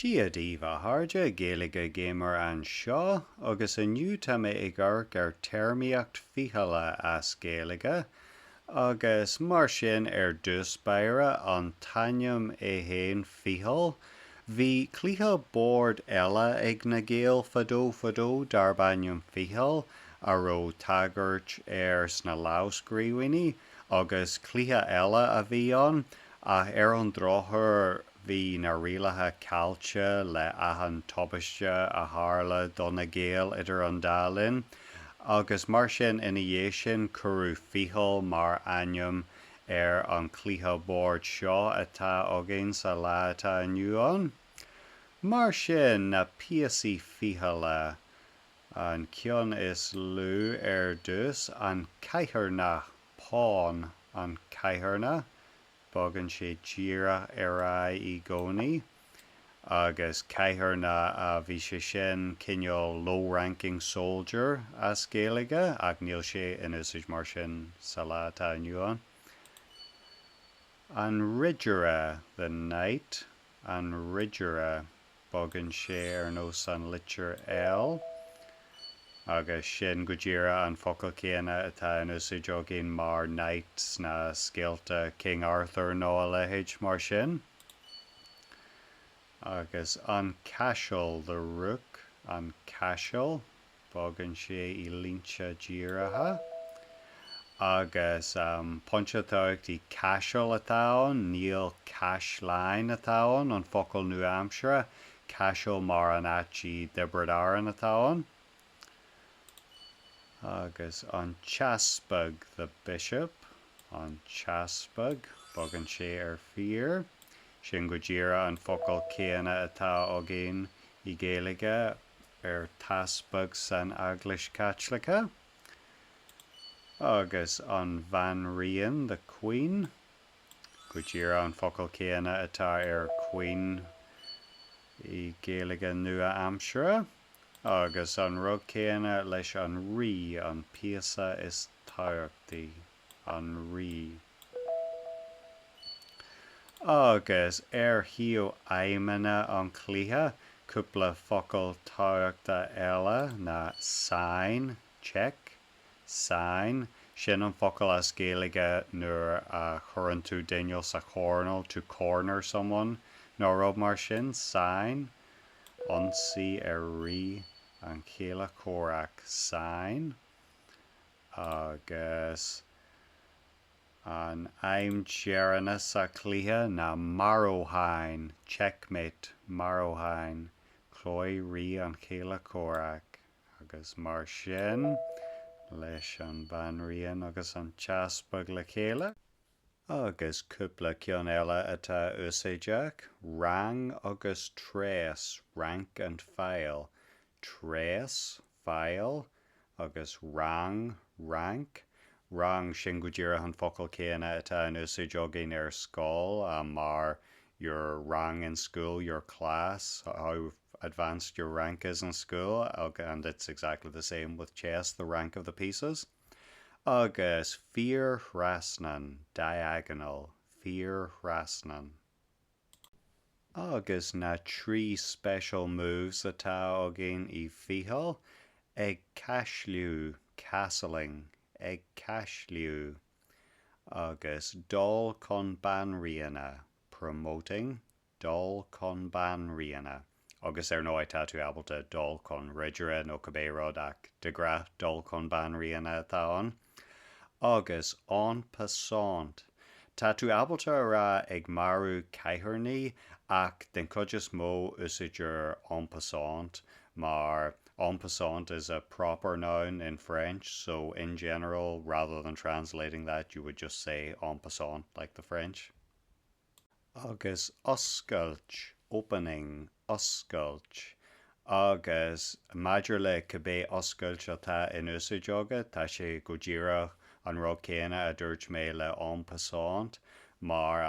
Giadiva harja Gaeilge gamer an seo agus aniu tá mé ag gur termíocht fichealla as Gaeilge agus mar sin dús beire an tainneam é héin Ficheall. Bhí cluiche bord eile ag na Gael fadó dar bainium Ficheall a ró tagart sna lásgríhaoine agus cluiche eile a bhí an an drothar bhí na rialathe cailte le ahan tobaiste a tharla donna Gael idir an dálinn agus mar sin ina dhé sin curú Ficheall mar ainm an cluiche bord seo atá agén sa lá atá aniu an. Mar sin na píosaí fichealla an cion is lú dús an caithearna pán an caithearna bogann sé díreach I gcónaí agus caithearna a bhí sé sin cinneál low-ranking soldier as Gaeilge ach níl sé in úsáid mar sin sa lá atá aniu an. An ridgeire the night an ridgeire bogann sé nós an litir eil agus sin go díreach an focail céanna atá in úsáid agén mar night sna scéalta King Arthur Noel mar sin. Agus an Ficheall the rook an Ficheall bogann sé I línte díreacha. Agus pointeotáachtaí Ficheall atá an níl Caislein atá an focail New Hampshire Ficheall mar an áití Debordaran atá an. Agus an Chaspag the bishop an Chaspag bogann sé fíor. Sin go díreach an focail céanna atá agén I Gaeilge taspag san Eaglis Caitliceach. Agus an Van Rian the queen go díreach an focail céanna atá queen I Gaeilge Nua Hampshire. Agus an rug céanna leis an rí an píosa is táirtaí an rí. Agus hiú aimimena an cluiche cúpla focail táirta eile na sign check sign sin an focail as Gaeilge nuair a churann tú dainneal sa chornal to corner someone nó rud mar sin sign ionsaí rí an chéile córaach sign agus an aim dearanna sa cluiche na marróhain checkmate marróhain chlói rí an chéile córaach agus mar sin leis an Van Rian agus an Chaspag le chéile. Agus cúpla cion eile atá úsáideach rang agus tréas rank and file tréas file agus rang rank. Rang sin go díreach an focail céanna atá in úsáid agén scáil mar your rang in school, your class, how advanced your rank is in school, and it's exactly the same with chess, the rank of the pieces. Agus fear rasnan, diagonal, fear rasnan. Agus na trí special moves atá agén I Ficheall, ag caisliú, castling, ag caisliú. Agus dul con ban riana, promoting, dul con ban riana. Agus nó tá tú abalta dul con ridgeire nó cabérod ach de gra dul con ban riana atá an. Agus en passant. Tá tú abalta rá ag marú caithearnaí ach den chuideas mó úsáidir en passant mar en passant is a proper noun in French, so in general, rather than translating that, you would just say en passant like the French. Agus oscailt, opening, oscailt. Agus maidir le cabbé oscailt atá in úsáid aga, tá sé go díreach an rud céanna a dúirt mé le en passant, mar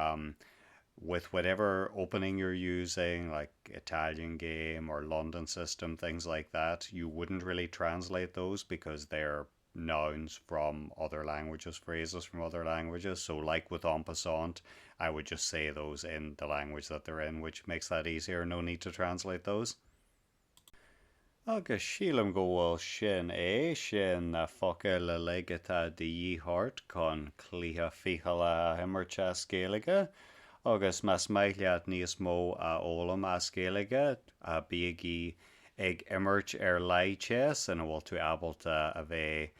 with whatever opening you're using, like Italian game or London system, things like that, you wouldn't really translate those because they're nouns from other languages, phrases from other languages. So, like with en passant, I would just say those in the language that they're in, which makes that easier. No need to translate those. Agus sílam go bhfuil sin na focail le leigeta de dhíthart chun clíthe ficheall a imirt as Gaeilge, agus mas maithlead níos mó a ólam as Gaeilge a bíagí ag imirt leigh and bhfuil tú abalta a bheith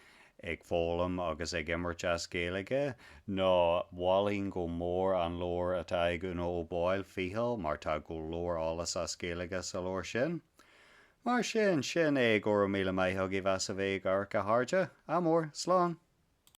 ag fólam agus ag imirt as Gaeilge, nó bhálíonn go mór an leir atá ag ó Boyle ficheall mar tá go leor álas as Gaeilge sa leir sin. Mar sin é go míle maithog I bheas a bheith gar go háide, amór, slán.